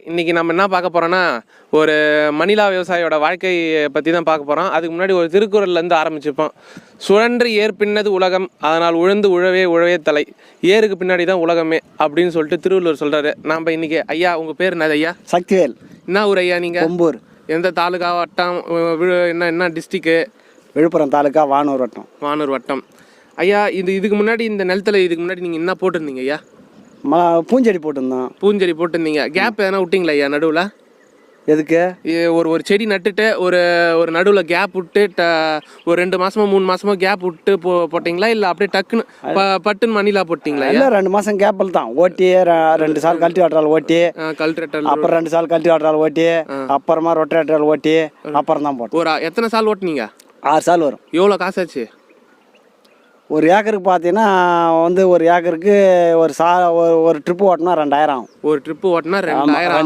இன்றைக்கி நம்ம என்ன பார்க்க போகிறோன்னா ஒரு மணிலா விவசாயியோட வாழ்க்கையை பற்றி தான் பார்க்க போகிறோம். அதுக்கு முன்னாடி ஒரு திருக்குறள்லேருந்து ஆரம்பிச்சுப்போம். சுழன்று ஏர் பின்னது உலகம், அதனால் உழுந்து உழவே உழவே தலை, ஏருக்கு பின்னாடி தான் உலகமே அப்படின்னு சொல்லிட்டு திருவள்ளுவர் சொல்கிறாரு. நாம் இன்றைக்கி ஐயா, உங்கள் பேர் என்ன ஐயா? சக்திவேல். என்ன ஊர் ஐயா நீங்கள்? கொம்பூர். எந்த தாலுகா வட்டம், என்ன டிஸ்ட்ரிக்கு? விழுப்புரம் தாலுக்கா, வானூர் வட்டம். வானூர் வட்டம். ஐயா, இதுக்கு முன்னாடி இந்த நிலத்தில் இதுக்கு முன்னாடி நீங்கள் என்ன போட்டிருந்தீங்க ஐயா? பூஞ்செடி போட்டிருந்தோம். பூஞ்செடி போட்டிருந்தீங்க. கேப் எதனா விட்டிங்களா ஐயா நடுவில்? எதுக்கு? ஒரு செடி நட்டுட்டு ஒரு நடுவில் கேப் விட்டு ஒரு 2 மாதமோ 3 மாதமோ கேப் விட்டு போட்டிங்களா, இல்லை அப்படியே டக்குன்னு பட்டுன்னு மணிலா போட்டிங்களா? இல்லை, 2 மாதம் கேப்பில் தான் ஓட்டி 2 சால் கல்டிவேட்டரால் ஓட்டி, கல்டிவேட்டர் அப்புறம் 2 சால் கல்டிவேட்டரால் ஓட்டி, அப்புறமா ரொட்டேட்டரால் ஓட்டி, அப்புறம் தான் போட்டோம். ஒரு எத்தனை சால் ஓட்டினீங்க? 6 சால் வரும். எவ்வளோ காசாச்சு? ஒரு ஏக்கருக்கு பார்த்தீங்கன்னா ஒரு ஏக்கருக்கு ஒரு ட்ரிப்பு ஓட்டினா 2000 ஆகும். ஒரு ட்ரிப்பு ஓட்டினா 2000